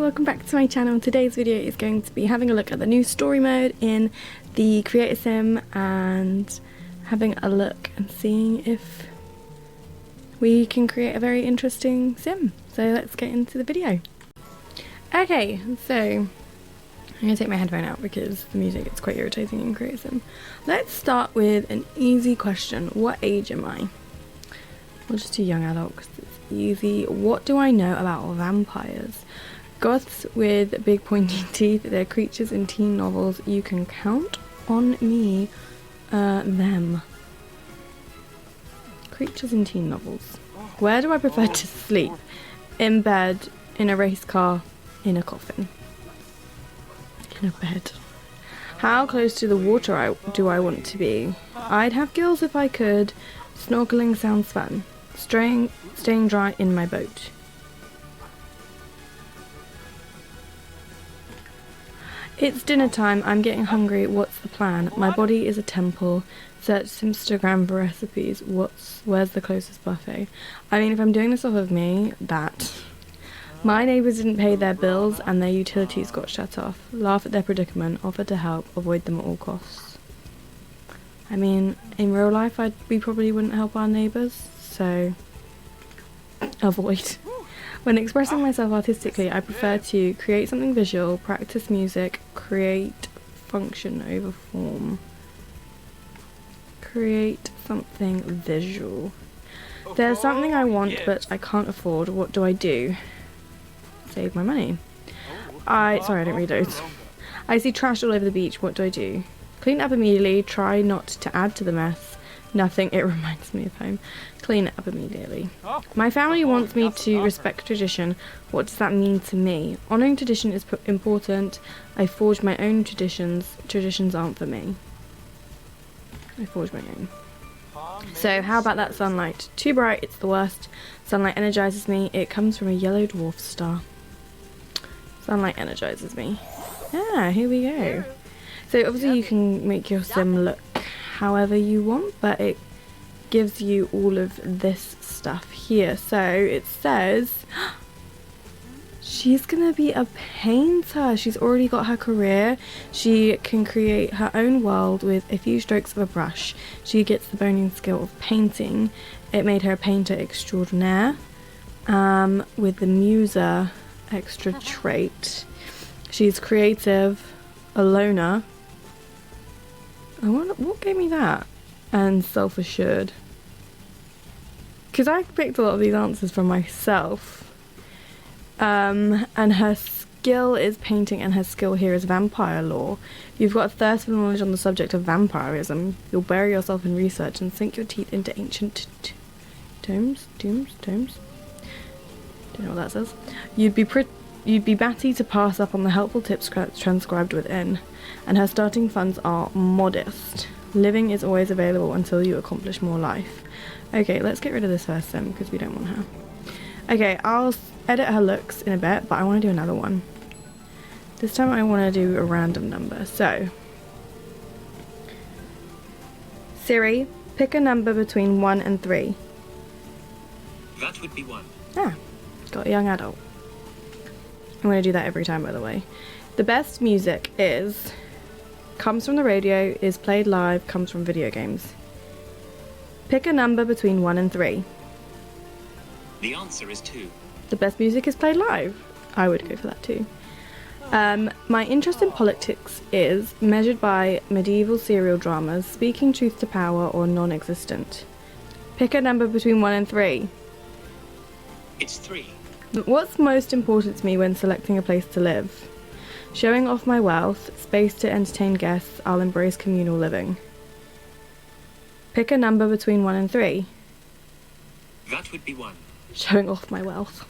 welcome back to my channel. Today's video is going to be having a look at the new story mode in the Creator Sim and having a look and seeing if we can create a very interesting sim. So let's get into the video. Okay, so I'm going to take my headphone out because the music is quite irritating in Creator Sim. Let's start with an easy question. What age am I? We'll just do young adult because it's easy. What do I know about vampires? Goths with big pointy teeth. They're creatures in teen novels. You can count on me. Them. Creatures in teen novels. Where do I prefer to sleep? In bed, in a race car, in a coffin. In a bed. How close to the water do I want to be? I'd have gills if I could. Snorkeling sounds fun. Staying dry in my boat. It's dinner time. I'm getting hungry. What's the plan? My body is a temple. Search Instagram for recipes. Where's the closest buffet? I mean, if I'm doing this off of me, that. My neighbours didn't pay their bills and their utilities got shut off. Laugh at their predicament. Offer to help. Avoid them at all costs. I mean, in real life, we probably wouldn't help our neighbours, so avoid. When expressing myself artistically, I prefer to create something visual, practice music, create function over form. Create something visual. There's something I want but I can't afford. What do I do? Save my money. Sorry, I didn't read those. I see trash all over the beach. What do I do? Clean up immediately. Try not to add to the mess. Nothing. It reminds me of home. Clean it up immediately. My family wants me to respect tradition. What does that mean to me? Honouring tradition is important. I forge my own traditions. Traditions aren't for me. I forge my own. So how about that sunlight? Too bright. It's the worst. Sunlight energizes me. It comes from a yellow dwarf star. Sunlight energizes me. Ah, here we go. So obviously you can make your sim look however you want, but it gives you all of this stuff here. So it says she's gonna be a painter. She's already got her career. She can create her own world with a few strokes of a brush. She gets the boning skill of painting. It made her a painter extraordinaire with the muser extra trait. She's creative, a loner. I wonder what gave me that, and self-assured. Because I picked a lot of these answers from myself. And her skill is painting, and her skill here is vampire lore. You've got a thirst for knowledge on the subject of vampirism. You'll bury yourself in research and sink your teeth into ancient tomes. Don't know what that says. You'd be batty to pass up on the helpful tips transcribed within. And her starting funds are modest. Living is always available until you accomplish more life. Okay, let's get rid of this first sim because we don't want her. Okay, I'll edit her looks in a bit, but I want to do another one. This time I want to do a random number. So, Siri, pick a number between 1 and 3. That would be 1. Ah, got a young adult. I'm going to do that every time, by the way. The best music comes from the radio, is played live, comes from video games. Pick a number between 1 and 3. The answer is 2. The best music is played live. I would go for that too. My interest in politics is measured by medieval serial dramas, speaking truth to power, or non-existent. Pick a number between 1 and 3. It's 3. What's most important to me when selecting a place to live? Showing off my wealth, space to entertain guests. I'll embrace communal living. Pick a number between 1 and 3. That would be 1. Showing off my wealth.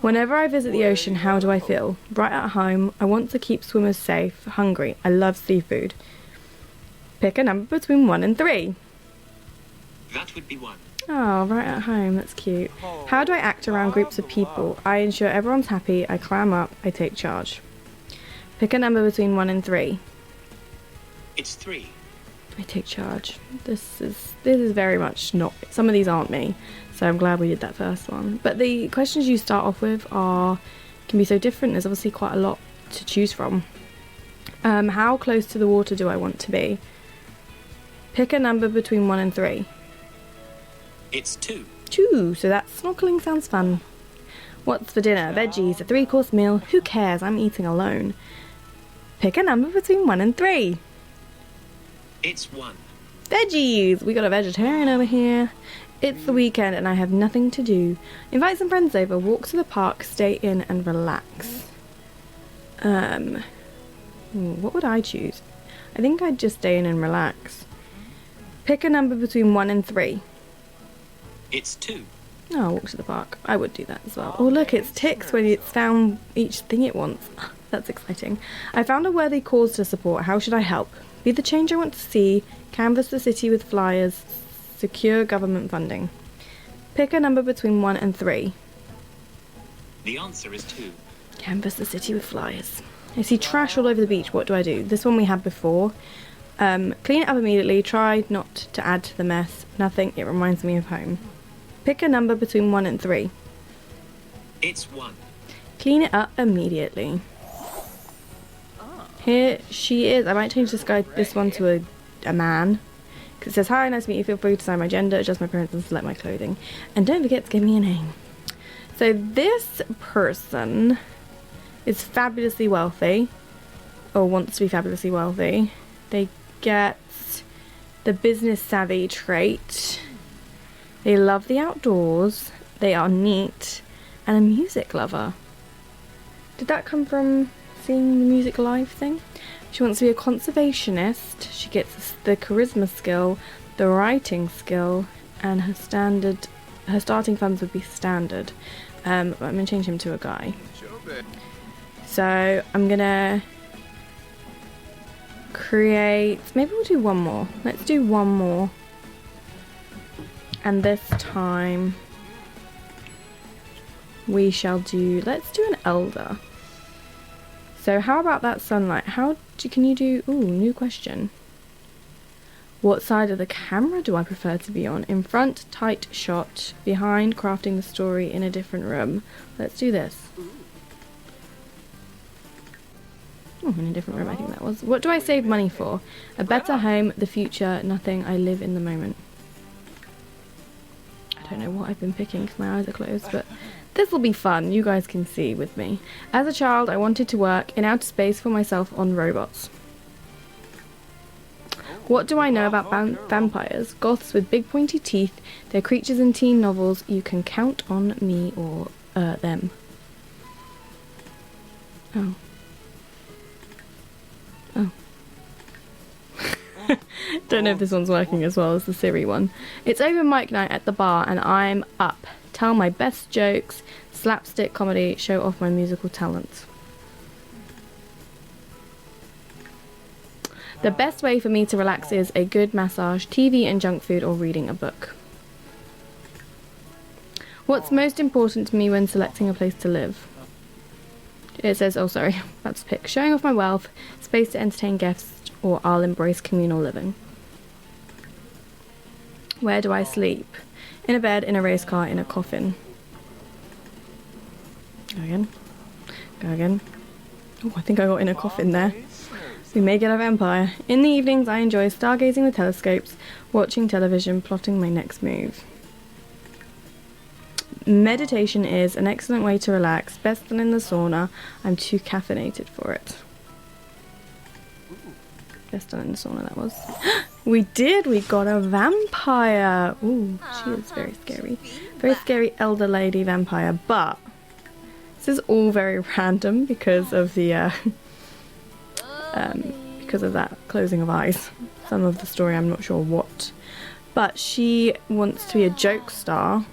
Whenever I visit the ocean, how do I feel? Right at home. I want to keep swimmers safe. Hungry. I love seafood. Pick a number between 1 and 3. That would be 1. Oh, right at home. That's cute. How do I act around groups of people? I ensure everyone's happy. I clam up. I take charge. Pick a number between 1 and 3. It's 3. I take charge. This is very much not. Some of these aren't me, so I'm glad we did that first one. But the questions you start off with are can be so different. There's obviously quite a lot to choose from. How close to the water do I want to be? Pick a number between 1 and 3. It's 2. 2, so that snorkeling sounds fun. What's for dinner? Veggies, a 3-course meal. Who cares? I'm eating alone. Pick a number between 1 and 3. It's 1. Veggies! We got a vegetarian over here. It's the weekend and I have nothing to do. Invite some friends over, walk to the park, stay in and relax. What would I choose? I think I'd just stay in and relax. Pick a number between 1 and 3. It's 2. Oh, walk to the park. I would do that as well. Oh look, it's ticks when it's found each thing it wants. That's exciting. I found a worthy cause to support. How should I help? Be the change I want to see. Canvass the city with flyers. Secure government funding. Pick a number between 1 and 3. The answer is 2. Canvass the city with flyers. I see trash all over the beach. What do I do? This one we had before. Clean it up immediately. Try not to add to the mess. Nothing. It reminds me of home. Pick a number between 1 and 3. It's 1. Clean it up immediately. Here she is. I might change this one to a man. Because it says, hi, nice to meet you. Feel free to sign my gender, adjust my appearance, and select my clothing. And don't forget to give me a name. So this person is fabulously wealthy. Or wants to be fabulously wealthy. They get the business savvy trait. They love the outdoors. They are neat. And a music lover. Did that come from seeing the music live thing? She wants to be a conservationist. She gets the charisma skill, the writing skill, and her starting funds would be standard. I'm going to change him to a guy. So I'm going to create... Maybe we'll do one more. Let's do one more. And this time we shall do... Let's do an elder. So how about that sunlight? Can you do... Ooh, new question. What side of the camera do I prefer to be on? In front, tight shot. Behind, crafting the story in a different room. Let's do this. Oh, in a different room, I think that was. What do I save money for? A better home, the future, nothing. I live in the moment. I don't know what I've been picking because my eyes are closed, but this will be fun. You guys can see with me. As a child, I wanted to work in outer space for myself on robots. What do I know about vampires? Goths with big pointy teeth. They're creatures in teen novels. You can count on me or them. Oh. Oh. Don't know if this one's working as well as the Siri one. It's open mic night at the bar and I'm up. Tell my best jokes, slapstick comedy, show off my musical talents. The best way for me to relax is a good massage, TV and junk food, or reading a book. What's most important to me when selecting a place to live? It says, oh sorry, about to pick. Showing off my wealth, space to entertain guests, or I'll embrace communal living. Where do I sleep? In a bed, in a race car, in a coffin. Go again. Go again. Oh, I think I got in a coffin there. We may get a vampire. In the evenings, I enjoy stargazing with telescopes, watching television, plotting my next move. Meditation is an excellent way to relax, best done in the sauna. I'm too caffeinated for it. Best done in the sauna, that was. We did! We got a vampire! Ooh, she is very scary. Very scary elder lady vampire, but this is all very random because of the, because of that closing of eyes. Some of the story, I'm not sure what. But she wants to be a joke star,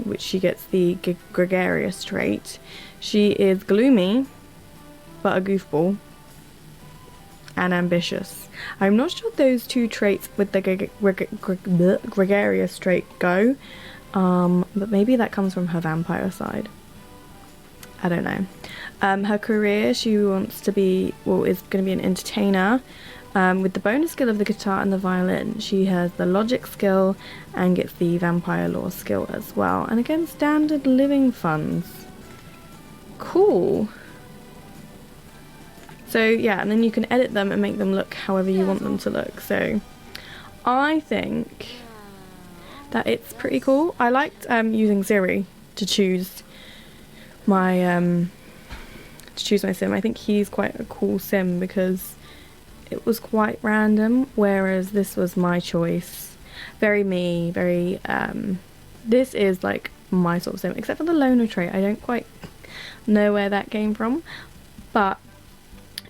which she gets the gregarious trait. She is gloomy, but a goofball. And ambitious. I'm not sure those two traits with the gregarious trait go, but maybe that comes from her vampire side. I don't know. Her career, she wants to be, well, is going to be an entertainer with the bonus skill of the guitar and the violin. She has the logic skill and gets the vampire lore skill as well. And again, standard living funds. cool. So yeah, and then you can edit them and make them look however you want them to look. So I think that it's pretty cool. I liked using Siri to choose my sim. I think he's quite a cool sim because it was quite random, whereas this was my choice. Very me, very this is like my sort of sim, except for the loner trait. I don't quite know where that came from, but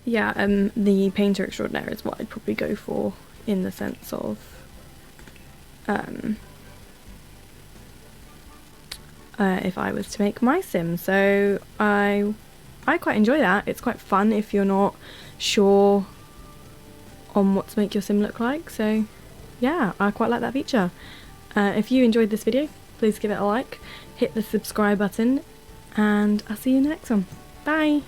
yeah, the painter extraordinaire is what I'd probably go for in the sense of if I was to make my sim. So I quite enjoy that. It's quite fun if you're not sure on what to make your sim look like. So yeah, I quite like that feature. If you enjoyed this video, please give it a like, hit the subscribe button, and I'll see you in the next one. Bye!